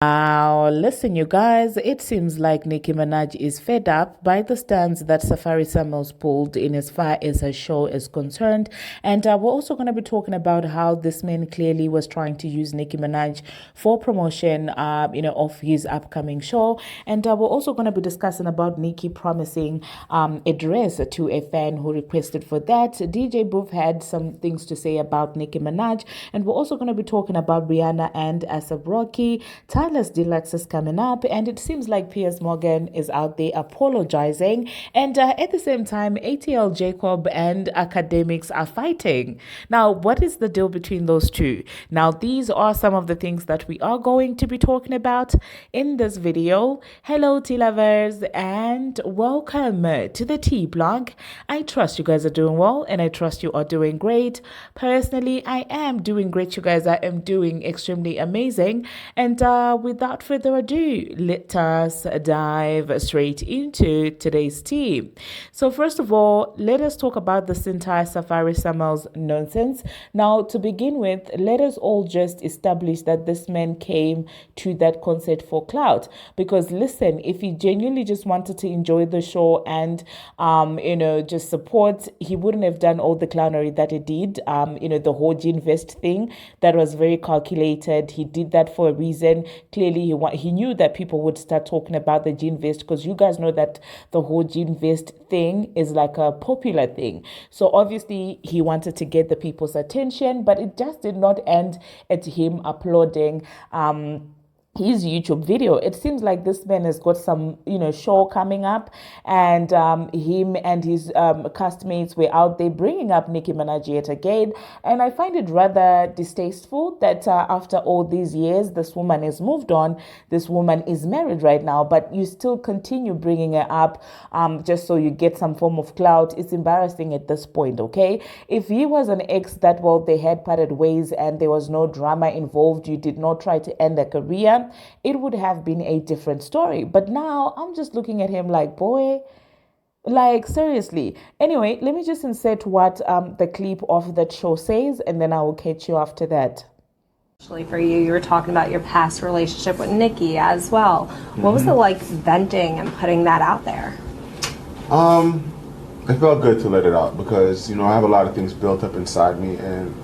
Now, listen, you guys, it seems like Nicki Minaj is fed up by the stance that Safaree Samuels pulled in as far as her show is concerned. And we're also going to be talking about how this man clearly was trying to use Nicki Minaj for promotion, of his upcoming show. And we're also going to be discussing about Nicki promising a dress to a fan who requested for that. DJ Boof had some things to say about Nicki Minaj. And we're also going to be talking about Rihanna and ASAP Rocky. Tyler's Deluxe is coming up, and it seems like Piers Morgan is out there apologizing. And at the same time, ATL Jacob and Akademiks are fighting. Now, what is the deal between those two? Now, these are some of the things that we are going to be talking about in this video. Hello, tea lovers, and welcome to the tea blog. I trust you guys are doing well, and I trust you are doing great. Personally, I am doing great, you guys. I am doing extremely amazing. And without further ado, let us dive straight into today's tea. So first of all, let us talk about this entire Safaree Samuels nonsense. Now, to begin with, let us all just establish that this man came to that concert for clout. Because listen, if he genuinely just wanted to enjoy the show and, just support, he wouldn't have done all the clownery that he did. The whole Jean Vest thing, that was very calculated. He did that for a reason. Clearly, he knew that people would start talking about the Jean Vest, because you guys know that the whole Jean Vest thing is like a popular thing. So obviously, he wanted to get the people's attention, but it just did not end at him applauding his YouTube video. It seems like this man has got some, show coming up, and him and his castmates were out there bringing up Nicki Minaj yet again. And I find it rather distasteful that after all these years, this woman has moved on. This woman is married right now, but you still continue bringing her up just so you get some form of clout. It's embarrassing at this point, okay? If he was an ex that, well, they had parted ways and there was no drama involved, you did not try to end a career, it would have been a different story. But now I'm just looking at him like, boy, like seriously. Anyway, let me just insert what the clip of that show says, and then I will catch you after that. Especially for you, you were talking about your past relationship with Nicki as well. What was it like venting and putting that out there? It felt good to let it out because, I have a lot of things built up inside me and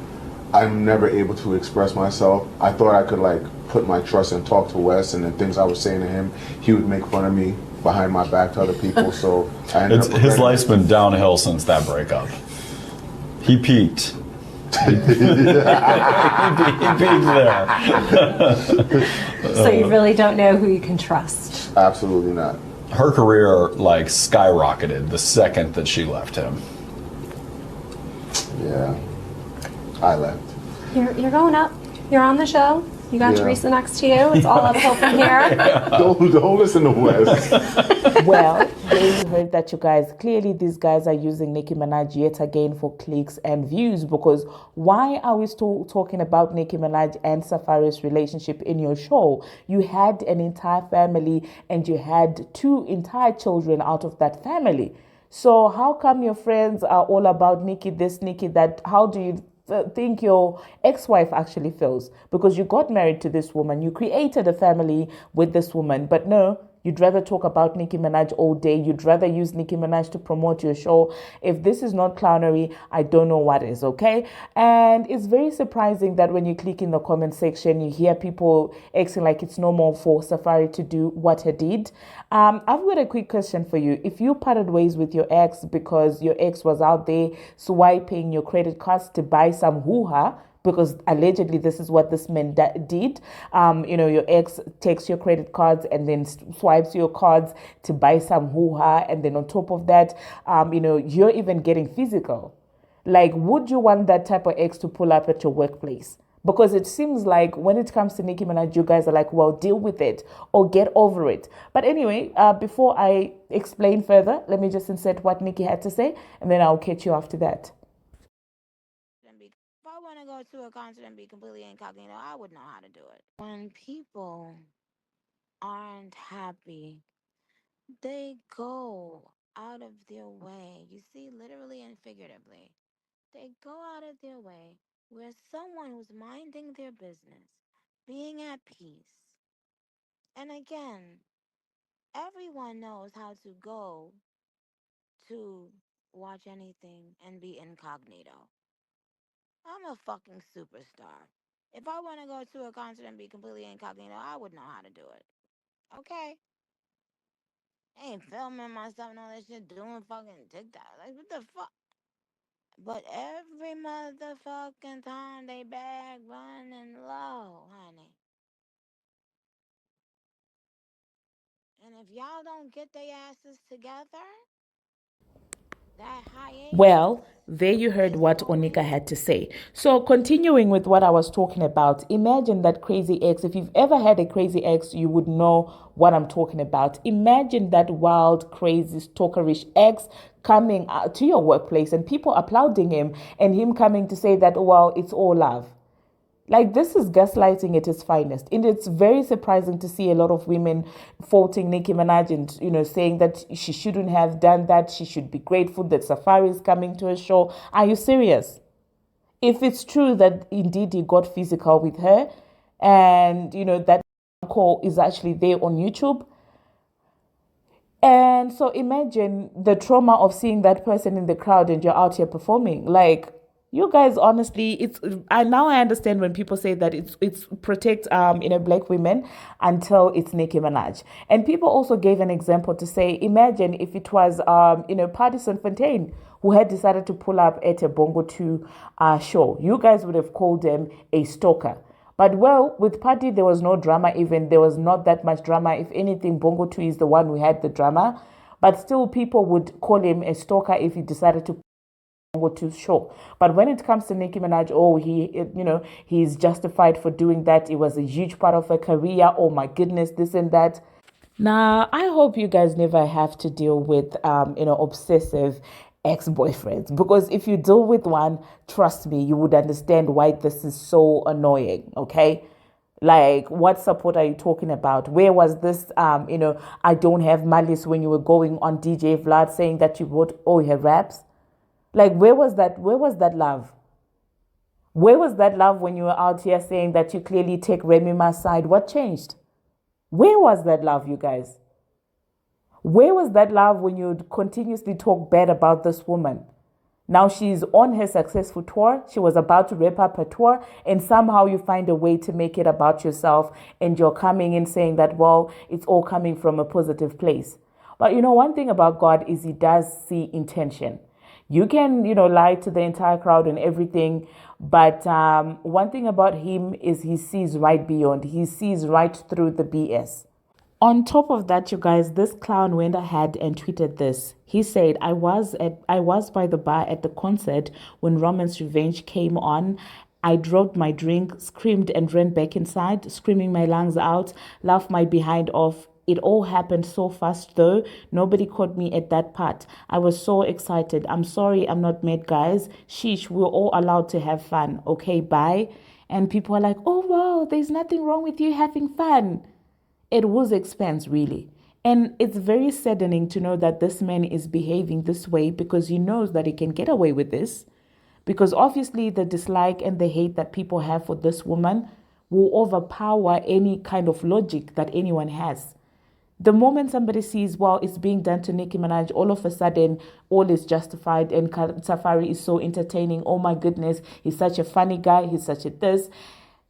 I'm never able to express myself. I thought I could put my trust and talk to Wes, and the things I was saying to him, he would make fun of me behind my back to other people. So his life's been downhill since that breakup. He peaked. He peaked there. So you really don't know who you can trust? Absolutely not. Her career skyrocketed the second that she left him. Yeah, I left. You're going up. You're on the show. You got Teresa next to you. It's all uphill from here. Don't listen to Wes. Well, there you heard that, you guys. Clearly, these guys are using Nicki Minaj yet again for clicks and views, because why are we still talking about Nicki Minaj and Safaree's relationship in your show? You had an entire family and you had two entire children out of that family. So how come your friends are all about Nicki this, Nicki that? How do you think your ex-wife actually feels? Because you got married to this woman, you created a family with this woman, but no, you'd rather talk about Nicki Minaj all day. You'd rather use Nicki Minaj to promote your show. If this is not clownery, I don't know what is, okay? And it's very surprising that when you click in the comment section, you hear people acting like it's normal for Safaree to do what he did. I've got a quick question for you. If you parted ways with your ex because your ex was out there swiping your credit cards to buy some hoo-ha, because allegedly this is what this man did. Your ex takes your credit cards and then swipes your cards to buy some hoo-ha, and then on top of that, you're even getting physical. Like, would you want that type of ex to pull up at your workplace? Because it seems like when it comes to Nicki Minaj, you guys are like, well, deal with it or get over it. But anyway, before I explain further, let me just insert what Nicki had to say, and then I'll catch you after that. If I want to go to a concert and be completely incognito, I would know how to do it. When people aren't happy, they go out of their way. You see, literally and figuratively. They go out of their way where someone who's minding their business, being at peace, And again, everyone knows how to go to watch anything and be incognito. I'm a fucking superstar. If I want to go to a concert and be completely incognito, I would know how to do it. Okay? I ain't filming myself and all that shit, doing fucking TikTok. Like, what the fuck? But every motherfucking time they bag running low, honey. And if y'all don't get their asses together, that hiatus Well, there you heard is what going Onika had to say. So, continuing with what I was talking about, imagine that crazy ex. If you've ever had a crazy ex, you would know what I'm talking about. Imagine that wild, crazy, stalkerish ex coming to your workplace and people applauding him and him coming to say that, well, it's all love. Like, this is gaslighting at its finest. And it's very surprising to see a lot of women faulting Nicki Minaj and, saying that she shouldn't have done that. She should be grateful that Safaree is coming to her show. Are you serious? If it's true that indeed he got physical with her and, that call is actually there on YouTube. And so imagine the trauma of seeing that person in the crowd and you're out here performing. Like, you guys, honestly, I understand when people say that it's protect black women until it's Nicki Minaj. And people also gave an example to say, imagine if it was Patterson Fontaine who had decided to pull up at a Bongo 2 show. You guys would have called him a stalker. But well, with Patty, there was no drama even. There was not that much drama. If anything, Bongo 2 is the one who had the drama. But still, people would call him a stalker if he decided to Bongo 2 show. But when it comes to Nicki Minaj, he's justified for doing that. It was a huge part of her career. Oh my goodness, this and that. Now, I hope you guys never have to deal with, obsessive ex-boyfriends, because if you deal with one, trust me, you would understand why this is so annoying. Okay. Like, what support are you talking about? Where was this, I don't have malice when you were going on DJ Vlad saying that you wrote all her raps? Like, where was that? Where was that love? Where was that love when you were out here saying that you clearly take Remy Ma's side? What changed? Where was that love, you guys? Where was that love when you continuously talk bad about this woman? Now she's on her successful tour. She was about to wrap up her tour, and somehow you find a way to make it about yourself, and you're coming in saying that, well, it's all coming from a positive place. But one thing about God is he does see intention. You can, lie to the entire crowd and everything, but one thing about him is he sees right beyond. He sees right through the BS. On top of that, you guys, this clown went ahead and tweeted this. He said, I was by the bar at the concert when Romance Revenge came on. I dropped my drink, screamed and ran back inside, screaming my lungs out, laughed my behind off. It all happened so fast though. Nobody caught me at that part. I was so excited. I'm sorry I'm not mad, guys. Sheesh, we're all allowed to have fun. Okay, bye. And people are like, oh wow, there's nothing wrong with you having fun. It was expense, really. And it's very saddening to know that this man is behaving this way because he knows that he can get away with this. Because obviously the dislike and the hate that people have for this woman will overpower any kind of logic that anyone has. The moment somebody sees, well, it's being done to Nicki Minaj, all of a sudden, all is justified and Safaree is so entertaining. Oh my goodness, he's such a funny guy. He's such a this.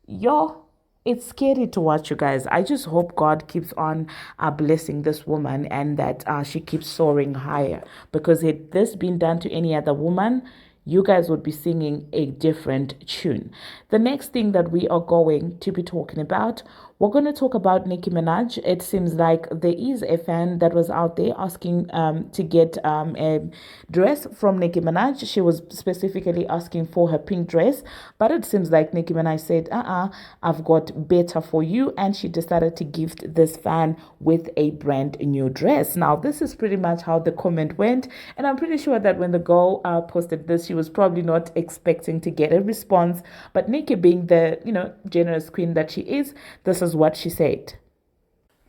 It's scary to watch, you guys. I just hope God keeps on blessing this woman and that she keeps soaring higher. Because had this been done to any other woman, you guys would be singing a different tune. The next thing that we are going to be talking about, we're going to talk about Nicki Minaj. It seems like there is a fan that was out there asking to get a dress from Nicki Minaj. She was specifically asking for her pink dress, but it seems like Nicki Minaj said, I've got better for you, and she decided to gift this fan with a brand new dress. Now, this is pretty much how the comment went, and I'm pretty sure that when the girl posted this, she was probably not expecting to get a response, but Nicki, being the generous queen that she is, this is what she said.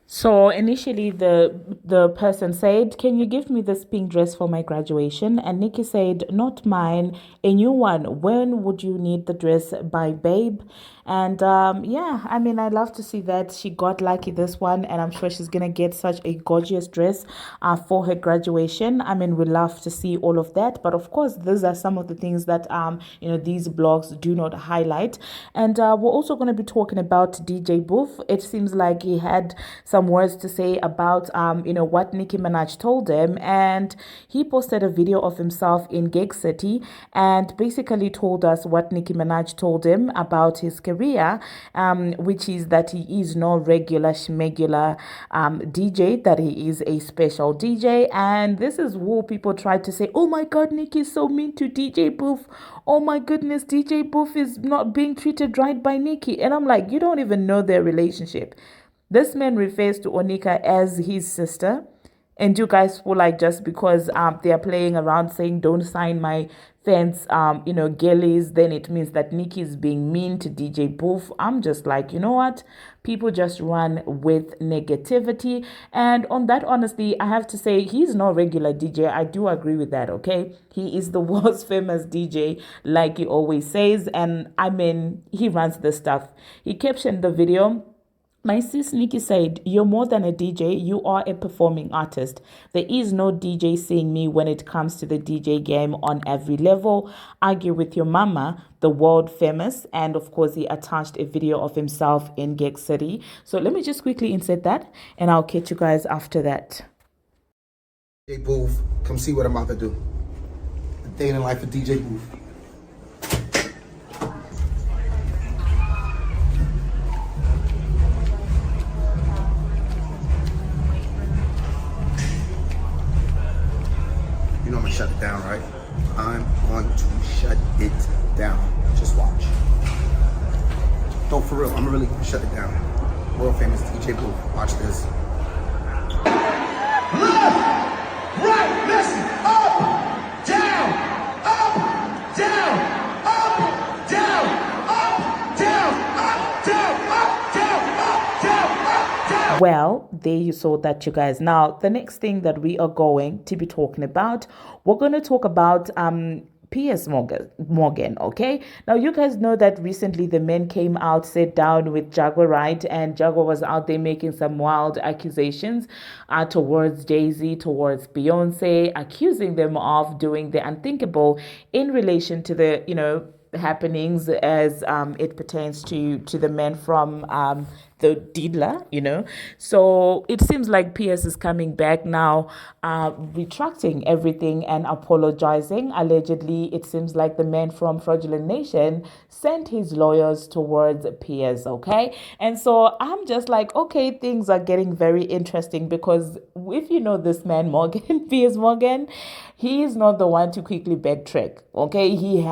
So initially, the person said, "Can you give me this pink dress for my graduation?" And Nicki said, "Not mine, a new one. When would you need the dress by, babe?" And yeah, I mean, I love to see that she got lucky this one, and I'm sure she's gonna get such a gorgeous dress for her graduation. I mean, we love to see all of that, but of course, these are some of the things that these blogs do not highlight. And we're also going to be talking about DJ Boof. It seems like he had some words to say about what Nicki Minaj told him, and he posted a video of himself in Gig City and basically told us what Nicki Minaj told him about his career, which is that he is no regular schmegular DJ, that he is a special DJ. And this is who people try to say, "Oh my God, Nicki is so mean to DJ Boof. Oh my goodness, DJ Boof is not being treated right by Nicki." And I'm like, you don't even know their relationship. This man refers to Onika as his sister. And you guys feel like just because they are playing around saying, "Don't sign my fans, girlies," then it means that Nicki is being mean to DJ Boof. I'm just like, you know what? People just run with negativity. And on that, honestly, I have to say he's no regular DJ. I do agree with that, okay? He is the world's famous DJ, like he always says. And I mean, he runs this stuff. He captioned the video, "My sis Nicki said, 'You're more than a DJ, you are a performing artist. There is no DJ seeing me when it comes to the DJ game on every level. Argue with your mama,' the world famous." And of course, he attached a video of himself in Gig City. So let me just quickly insert that and I'll catch you guys after that. DJ Boof, come see what I'm about to do. The day in the life of DJ Boof. You know I'm gonna shut it down, right? I'm going to shut it down. Just watch. No, for real, I'm really gonna shut it down. World famous DJ Boof. Watch this. Left, right, listen, up, down, up, down, up, down, up, down, up, down, up, down, up, down, up, down. Well, there you saw that, you guys. Now, the next thing that we are going to be talking about, we're going to talk about Piers Morgan, okay? Now, you guys know that recently the men came out, sat down with Jaguar, right? And Jaguar was out there making some wild accusations towards Jay-Z, towards Beyonce, accusing them of doing the unthinkable in relation to the, happenings as it pertains to the men from the dealer, So it seems like Piers is coming back now, retracting everything and apologizing. Allegedly, it seems like the man from Fraudulent Nation sent his lawyers towards Piers, okay? And so I'm just like, okay, things are getting very interesting because if you know this man, Morgan, Piers Morgan, he is not the one to quickly backtrack, okay? He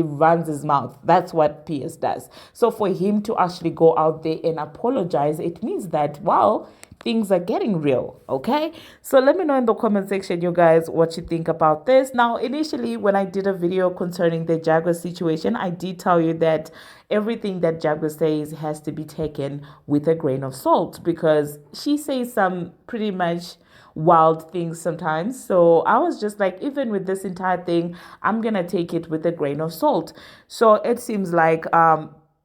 runs his mouth. That's what Piers does. So for him to actually go out there and apologize, it means that, wow, things are getting real, okay? So let me know in the comment section, you guys, what you think about this. Now, initially, when I did a video concerning the Jaguar situation, I did tell you that everything that Jaguar says has to be taken with a grain of salt because she says some pretty much wild things sometimes. So I was just like, even with this entire thing, I'm gonna take it with a grain of salt. So it seems like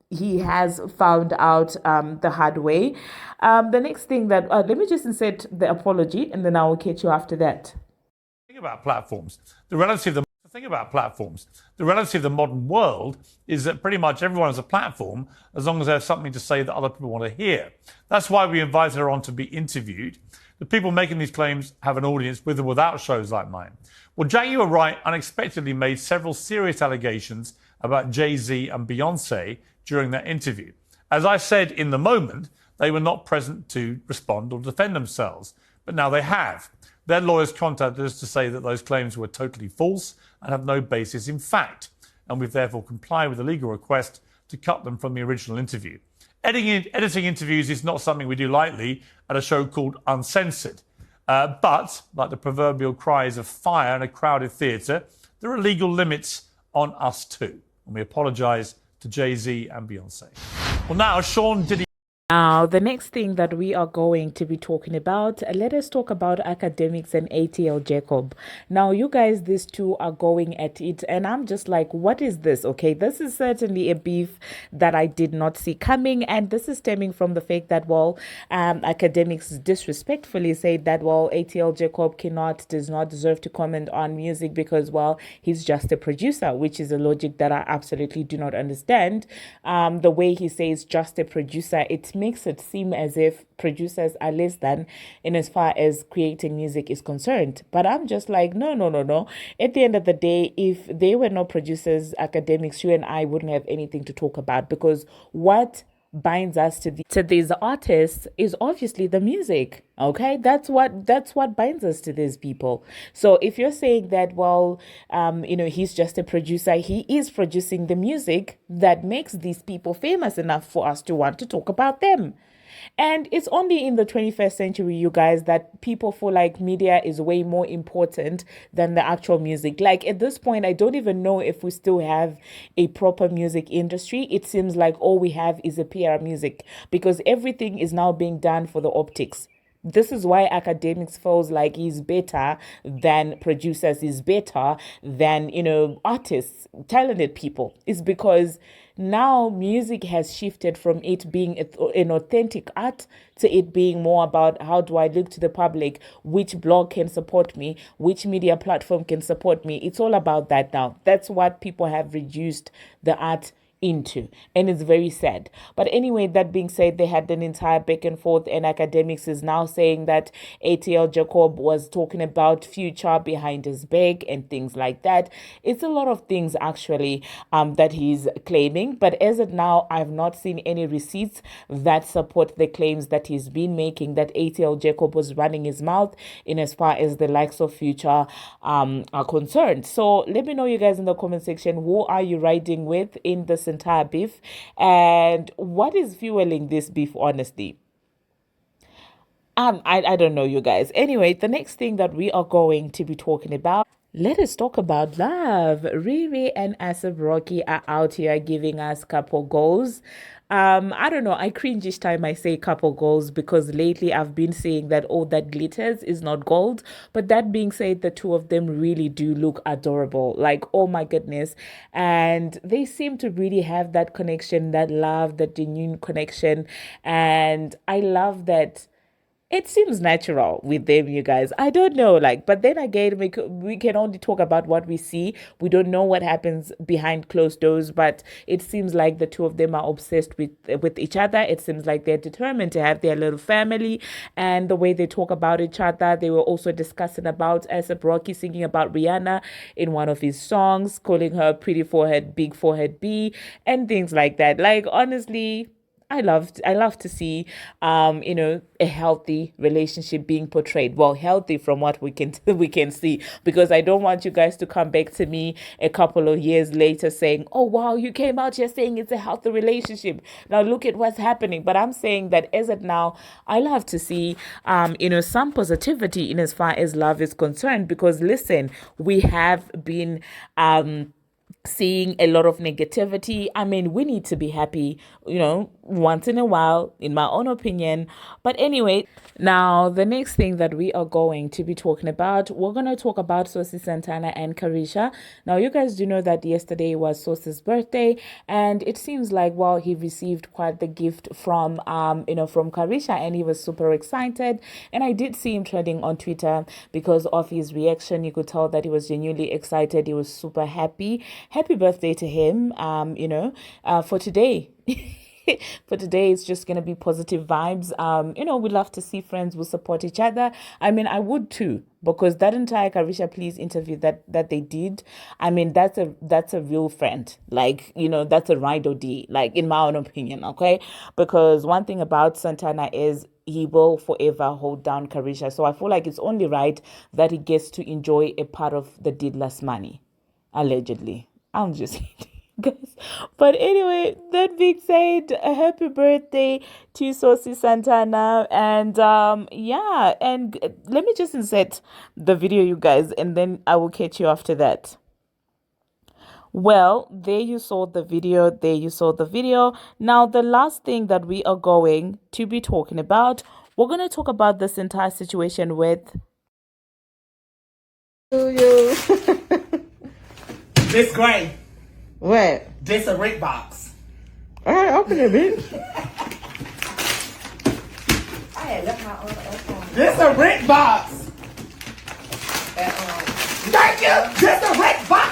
he has found out the hard way. The next thing that let me just insert the apology and then I will catch you after that. The thing about platforms, the reality of the modern world is that pretty much everyone has a platform as long as there's something to say that other people want to hear. That's why we invited her on to be interviewed. The people making these claims have an audience with or without shows like mine. Well, Jaguar Wright unexpectedly made several serious allegations about Jay-Z and Beyonce during that interview. As I said in the moment, they were not present to respond or defend themselves, but now they have. Their lawyers contacted us to say that those claims were totally false and have no basis in fact, and we've therefore complied with the legal request to cut them from the original interview. Editing interviews is not something we do lightly at a show called Uncensored. But, like the proverbial cries of fire in a crowded theatre, there are legal limits on us too. And we apologise to Jay-Z and Beyonce. Well, now, Sean Diddy Now, the next thing that we are going to be talking about, let us talk about Akademiks and ATL Jacob. Now, you guys, these two are going at it, and I'm just like, what is this? Okay, this is certainly a beef that I did not see coming, and this is stemming from the fact that, well, Akademiks disrespectfully said that, well, ATL Jacob does not deserve to comment on music because, well, he's just a producer, which is a logic that I absolutely do not understand. The way he says just a producer, it makes it seem as if producers are less than in as far as creating music is concerned. But I'm just like, no, no, no, no. At the end of the day, if they were not producers, Akademiks, you and I wouldn't have anything to talk about, because what binds us to these artists is obviously the music. Okay, that's what binds us to these people. So if you're saying that, well, he's just a producer, he is producing the music that makes these people famous enough for us to want to talk about them. And it's only in the 21st century, you guys, that people feel like media is way more important than the actual music. Like at this point, I don't even know if we still have a proper music industry. It seems like all we have is a PR music, because everything is now being done for the optics. This is why Akademiks feels like he's better than producers, is better than, artists, talented people. It's because now music has shifted from it being an authentic art to it being more about how do I look to the public, which blog can support me, which media platform can support me. It's all about that now. That's what people have reduced the art into, and it's very sad. But anyway, that being said, they had an entire back and forth, and Akademiks is now saying that ATL Jacob was talking about Future behind his back and things like that. It's a lot of things actually that he's claiming, but as of now, I've not seen any receipts that support the claims that he's been making, that ATL Jacob was running his mouth in as far as the likes of Future are concerned. So let me know, you guys, in the comment section, who are you riding with in this entire beef, and what is fueling this beef, honestly? I don't know, you guys. Anyway, the next thing that we are going to be talking about, let us talk about love. Rihanna and ASAP Rocky are out here giving us couple goals. I don't know. I cringe each time I say couple goals, because lately I've been saying that all that glitters is not gold. But that being said, the two of them really do look adorable. Like, oh my goodness. And they seem to really have that connection, that love, that genuine connection. And I love that it seems natural with them, you guys. I don't know, like, but then again, we can only talk about what we see. We don't know what happens behind closed doors, but it seems like the two of them are obsessed with each other. It seems like they're determined to have their little family, and the way they talk about each other. They were also discussing about ASAP Rocky singing about Rihanna in one of his songs, calling her pretty forehead, big forehead B, and things like that. Like, honestly, I love to see a healthy relationship being portrayed. Well, healthy from what we can see, because I don't want you guys to come back to me a couple of years later saying, "Oh wow, you came out here saying it's a healthy relationship. Now look at what's happening." But I'm saying that as of now, I love to see some positivity in as far as love is concerned, because listen, we have been seeing a lot of negativity. I mean, we need to be happy, once in a while, in my own opinion. But anyway, now the next thing that we are going to be talking about, we're going to talk about Sosie Santana and Carisha. Now, you guys do know that yesterday was Sosie's birthday, and it seems like, well, he received quite the gift from from Carisha, and he was super excited. And I did see him trending on Twitter because of his reaction. You could tell that he was genuinely excited. He was super happy. Happy birthday to him, for today. For today, it's just going to be positive vibes. We love to see friends who support each other. I mean, I would too, because that entire Carisha Please interview that they did, I mean, that's a real friend. Like, that's a ride or die, like, in my own opinion, okay? Because one thing about Santana is he will forever hold down Carisha. So I feel like it's only right that he gets to enjoy a part of the Didlas money, allegedly. I'm just kidding, guys. But anyway, that being said, a happy birthday to Sosie Santana. And and let me just insert the video, you guys, and then I will catch you after that. Well, there you saw the video. There you saw the video. Now, the last thing that we are going to be talking about, we're going to talk about this entire situation with... This gray. What? This a Rick box. All right, open it, bitch. This a Rick box. Thank you. This a Rick box.